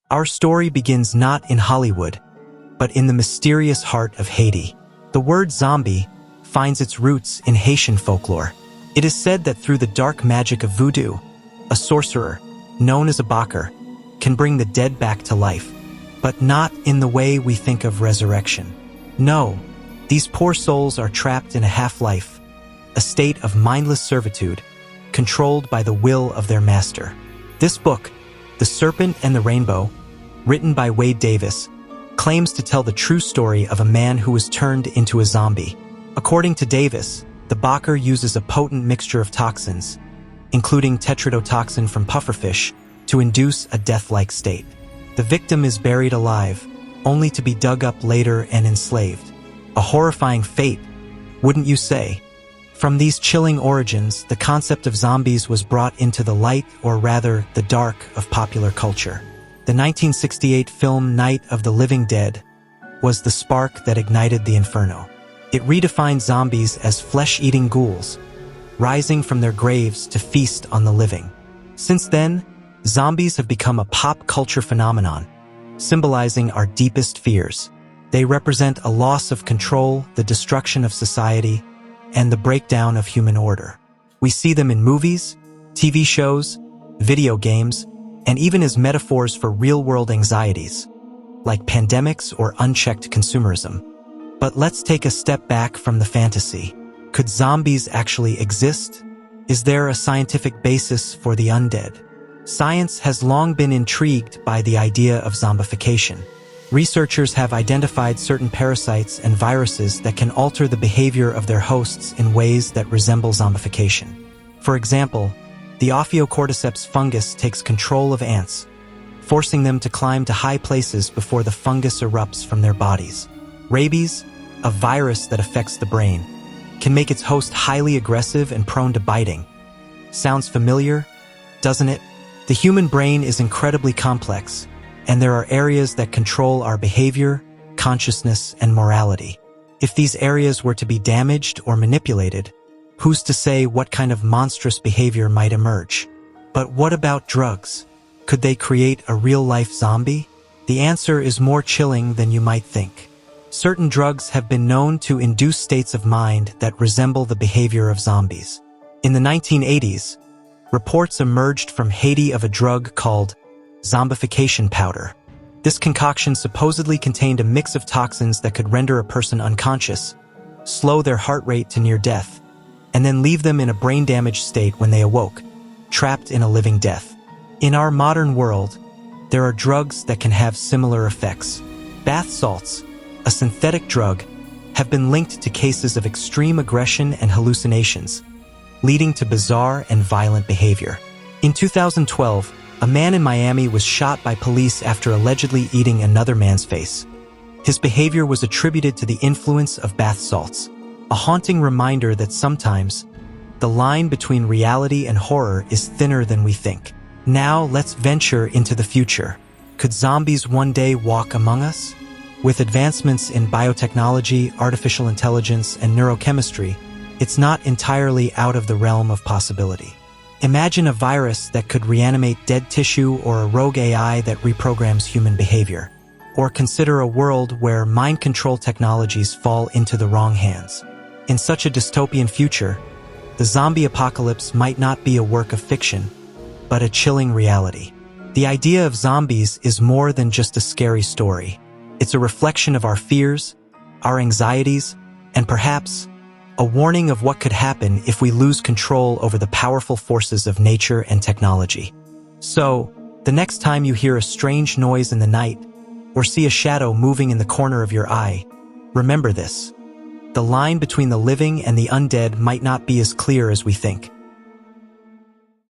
Our story begins not in Hollywood, but in the mysterious heart of Haiti. The word zombie finds its roots in Haitian folklore. It is said that through the dark magic of voodoo, a sorcerer, known as a bakar, can bring the dead back to life, but not in the way we think of resurrection. No, these poor souls are trapped in a half-life, a state of mindless servitude, controlled by the will of their master. This book, The Serpent and the Rainbow, written by Wade Davis, claims to tell the true story of a man who was turned into a zombie. According to Davis, the bakar uses a potent mixture of toxins, including tetrodotoxin from pufferfish, to induce a death-like state. The victim is buried alive, only to be dug up later and enslaved. A horrifying fate, wouldn't you say? From these chilling origins, the concept of zombies was brought into the light, or rather, the dark, of popular culture. The 1968 film Night of the Living Dead was the spark that ignited the inferno. It redefined zombies as flesh-eating ghouls, rising from their graves to feast on the living. Since then, zombies have become a pop culture phenomenon, symbolizing our deepest fears. They represent a loss of control, the destruction of society, and the breakdown of human order. We see them in movies, TV shows, video games, and even as metaphors for real-world anxieties, like pandemics or unchecked consumerism. But let's take a step back from the fantasy. Could zombies actually exist? Is there a scientific basis for the undead? Science has long been intrigued by the idea of zombification. Researchers have identified certain parasites and viruses that can alter the behavior of their hosts in ways that resemble zombification. For example, the Ophiocordyceps fungus takes control of ants, forcing them to climb to high places before the fungus erupts from their bodies. Rabies, a virus that affects the brain, can make its host highly aggressive and prone to biting. Sounds familiar, doesn't it? The human brain is incredibly complex, and there are areas that control our behavior, consciousness, and morality. If these areas were to be damaged or manipulated, who's to say what kind of monstrous behavior might emerge? But what about drugs? Could they create a real-life zombie? The answer is more chilling than you might think. Certain drugs have been known to induce states of mind that resemble the behavior of zombies. In the 1980s, reports emerged from Haiti of a drug called zombification powder. This concoction supposedly contained a mix of toxins that could render a person unconscious, slow their heart rate to near death, and then leave them in a brain-damaged state when they awoke, trapped in a living death. In our modern world, there are drugs that can have similar effects. Bath salts, a synthetic drug, have been linked to cases of extreme aggression and hallucinations, leading to bizarre and violent behavior. In 2012, a man in Miami was shot by police after allegedly eating another man's face. His behavior was attributed to the influence of bath salts, a haunting reminder that sometimes the line between reality and horror is thinner than we think. Now let's venture into the future. Could zombies one day walk among us? With advancements in biotechnology, artificial intelligence, and neurochemistry, it's not entirely out of the realm of possibility. Imagine a virus that could reanimate dead tissue, or a rogue AI that reprograms human behavior. Or consider a world where mind control technologies fall into the wrong hands. In such a dystopian future, the zombie apocalypse might not be a work of fiction, but a chilling reality. The idea of zombies is more than just a scary story. It's a reflection of our fears, our anxieties, and perhaps a warning of what could happen if we lose control over the powerful forces of nature and technology. So, the next time you hear a strange noise in the night, or see a shadow moving in the corner of your eye, remember this. The line between the living and the undead might not be as clear as we think.